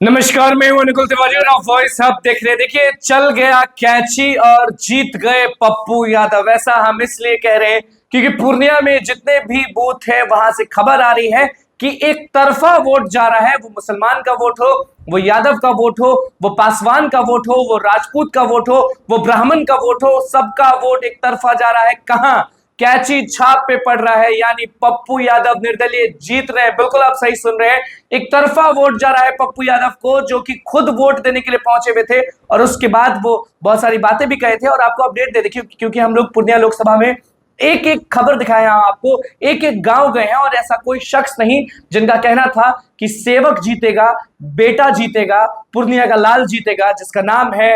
नमस्कार, मैं हूं अनुकुल तिवारी और आप वॉइस हब देख रहे हैं। देखिए, चल गया कैची और जीत गए पप्पू यादव। ऐसा हम इसलिए कह रहे हैं क्योंकि पूर्णिया में जितने भी बूथ है वहां से खबर आ रही है कि एक तरफा वोट जा रहा है। वो मुसलमान का वोट हो, वो यादव का वोट हो, वो पासवान का वोट हो, वो राजपूत का वोट हो, वो ब्राह्मण का वोट हो, सबका वोट एक तरफा जा रहा है। कहां? कैची छाप पे पड़ रहा है, यानी पप्पू यादव निर्दलीय जीत रहे हैं। बिल्कुल आप सही सुन रहे हैं, एक तरफा वोट जा रहा है पप्पू यादव को, जो कि खुद वोट देने के लिए पहुंचे हुए थे और उसके बाद वो बहुत सारी बातें भी कहे थे। और आपको अपडेट दे देखिए, क्योंकि हम लोग पूर्णिया लोकसभा में एक एक खबर दिखाए हैं आपको, एक एक गांव गए हैं और ऐसा कोई शख्स नहीं जिनका कहना था कि सेवक जीतेगा, बेटा जीतेगा, पूर्णिया का लाल जीतेगा, जिसका नाम है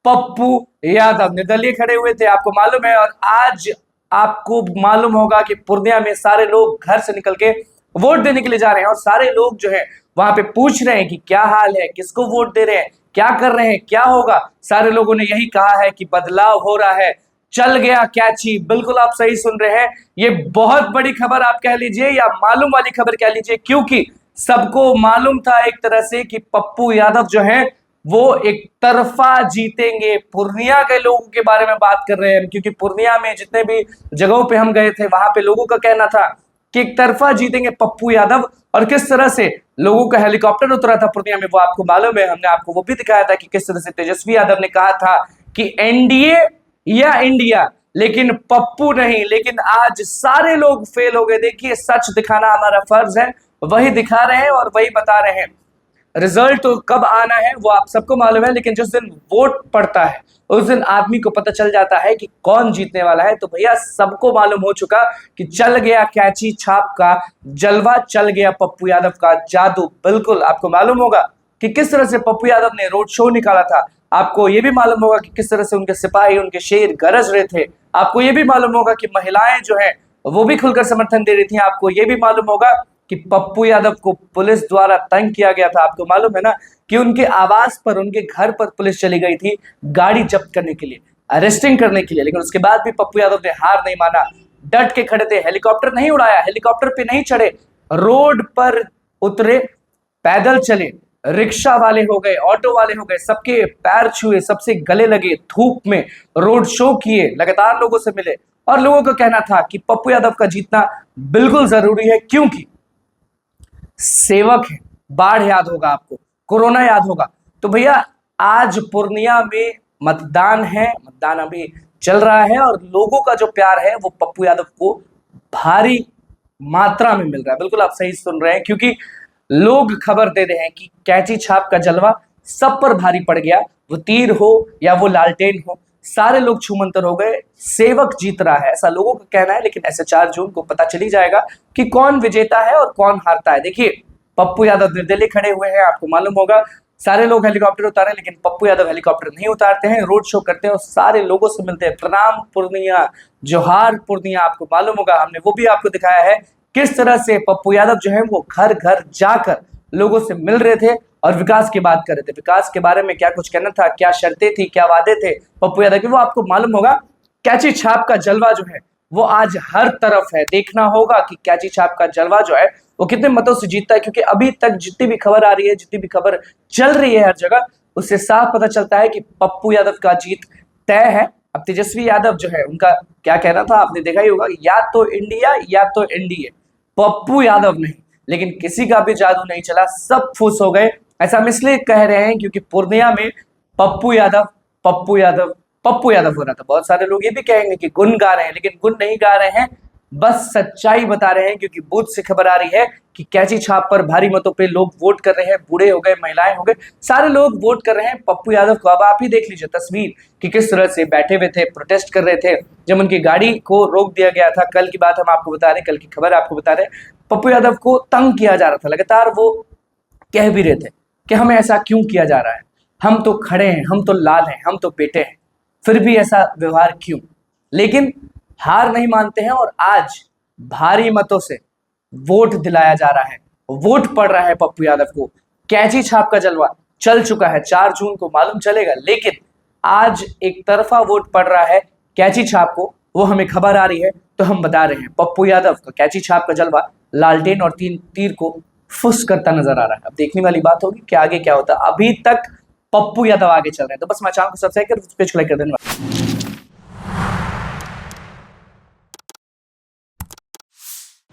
पप्पू यादव। निर्दलीय खड़े हुए थे, आपको मालूम है। और आज आपको मालूम होगा कि पूर्णिया में सारे लोग घर से निकल के वोट देने के लिए जा रहे हैं और सारे लोग जो है वहां पे पूछ रहे हैं कि क्या हाल है, किसको वोट दे रहे हैं, क्या कर रहे हैं, क्या होगा। सारे लोगों ने यही कहा है कि बदलाव हो रहा है, चल गया कैची। बिल्कुल आप सही सुन रहे हैं, ये बहुत बड़ी खबर आप कह लीजिए या मालूम वाली खबर कह लीजिए, क्योंकि सबको मालूम था एक तरह से कि पप्पू यादव जो है वो एक तरफा जीतेंगे। पूर्णिया के लोगों के बारे में बात कर रहे हैं, क्योंकि पूर्णिया में जितने भी जगहों पे हम गए थे वहां पे लोगों का कहना था कि एक तरफा जीतेंगे पप्पू यादव। और किस तरह से लोगों का हेलीकॉप्टर उतरा था पूर्णिया में, वो आपको मालूम है। हमने आपको वो भी दिखाया था कि किस तरह से तेजस्वी यादव ने कहा था कि एनडीए या इंडिया, लेकिन पप्पू नहीं। लेकिन आज सारे लोग फेल हो गए। देखिए, सच दिखाना हमारा फर्ज है, वही दिखा रहे हैं और वही बता रहे हैं। रिजल्ट तो कब आना है वो आप सबको मालूम है, लेकिन जिस दिन वोट पड़ता है उस दिन आदमी को पता चल जाता है कि कौन जीतने वाला है। तो भैया सबको मालूम हो चुका कि चल गया कैची छाप का जलवा, चल गया पप्पू यादव का जादू। बिल्कुल आपको मालूम होगा कि किस तरह से पप्पू यादव ने रोड शो निकाला था। आपको ये भी मालूम होगा कि किस तरह से उनके सिपाही, उनके शेर गरज रहे थे। आपको ये भी मालूम होगा कि महिलाएं जो है वो भी खुलकर समर्थन दे रही थी। आपको ये भी मालूम होगा कि पप्पू यादव को पुलिस द्वारा तंग किया गया था। आपको मालूम है ना कि उनके आवास पर, उनके घर पर पुलिस चली गई थी गाड़ी जब्त करने के लिए, अरेस्टिंग करने के लिए। लेकिन उसके बाद भी पप्पू यादव ने हार नहीं माना, डट के खड़े थे। हेलीकॉप्टर नहीं उड़ाया, हेलीकॉप्टर पे नहीं चढ़े, रोड पर उतरे, पैदल चले, रिक्शा वाले हो गए, ऑटो वाले हो गए, सबके पैर छुए, सबसे गले लगे, धूप में रोड शो किए, लगातार लोगों से मिले। और लोगों का कहना था कि पप्पू यादव का जीतना बिल्कुल जरूरी है, क्योंकि सेवक है। बाढ़ याद होगा आपको, कोरोना याद होगा। तो भैया आज पूर्णिया में मतदान है, मतदान अभी चल रहा है और लोगों का जो प्यार है वो पप्पू यादव को भारी मात्रा में मिल रहा है। बिल्कुल आप सही सुन रहे हैं, क्योंकि लोग खबर दे रहे हैं कि कैची छाप का जलवा सब पर भारी पड़ गया। वो तीर हो या वो लालटेन हो, सारे लोग छूमंतर हो गए, सेवक जीत रहा है, ऐसा लोगों का कहना है। लेकिन ऐसे 4 जून को पता चली जाएगा कि कौन विजेता है और कौन हारता है। देखिए, पप्पू यादव निर्दलीय खड़े हुए हैं, आपको मालूम होगा। सारे लोग हेलीकॉप्टर उतारे, लेकिन पप्पू यादव हेलीकॉप्टर नहीं उतारते हैं, रोड शो करते हैं और सारे लोगों से मिलते हैं। प्रणाम पूर्णिया, जोहार पूर्णिया। आपको मालूम होगा, हमने वो भी आपको दिखाया है किस तरह से पप्पू यादव जो है वो घर घर जाकर लोगों से मिल रहे थे और विकास की बात कर रहे थे। विकास के बारे में क्या कुछ कहना था, क्या शर्तें थी, क्या वादे थे पप्पू यादव के, वो आपको मालूम होगा। कैची छाप का जलवा जो है वो आज हर तरफ है। देखना होगा कि कैची छाप का जलवा जो है वो कितने मतों से जीतता है, क्योंकि अभी तक जितनी भी खबर आ रही है, जितनी भी खबर चल रही है हर जगह, उससे साफ पता चलता है कि पप्पू यादव का जीत तय है। अब तेजस्वी यादव जो है उनका क्या कहना था आपने देखा ही होगा, या तो इंडिया या तो एनडीए, पप्पू यादव नहीं। लेकिन किसी का भी जादू नहीं चला, सब फुस हो गए। ऐसा हम इसलिए कह रहे हैं क्योंकि पूर्णिया में पप्पू यादव पप्पू यादव पप्पू यादव हो रहा था। बहुत सारे लोग ये भी कहेंगे कि गुण गा रहे हैं, लेकिन गुण नहीं गा रहे हैं, बस सच्चाई बता रहे हैं। क्योंकि बूथ से खबर आ रही है कि कैची छाप पर भारी मतों पे लोग वोट कर रहे हैं, बूढ़े हो गए, महिलाएं हो गए, सारे लोग वोट कर रहे हैं पप्पू यादव को। अब आप ही देख लीजिए तस्वीर कि किस तरह से बैठे हुए थे, प्रोटेस्ट कर रहे थे। जब उनकी गाड़ी को रोक दिया गया था, कल की बात हम आपको बता रहे हैं, कल की खबर आपको बता रहे हैं, पप्पू यादव को तंग किया जा रहा था। लगातार वो कह भी रहे थे कि हमें ऐसा क्यों किया जा रहा है, हम तो खड़े हैं, हम तो लाल हैं, हम तो बेटे हैं, फिर भी ऐसा व्यवहार क्यों। लेकिन हार नहीं मानते हैं और आज भारी मतों से वोट दिलाया जा रहा है, वोट पड़ रहा है पप्पू यादव को। कैची छाप का जलवा चल चुका है, 4 जून को मालूम चलेगा, लेकिन आज एक तरफा वोट पड़ रहा है कैची छाप को। वो हमें खबर आ रही है तो हम बता रहे हैं, पप्पू यादव का कैची छाप का जलवा लालटेन और तीर को फुस करता नजर आ रहा है। अब देखने वाली बात होगी कि आगे क्या होता है। अभी तक पप्पू यादव आगे चल रहे हैं, तो बस मैं चाहूंगा सब्सक्राइब कर पेज को लाइक कर देना।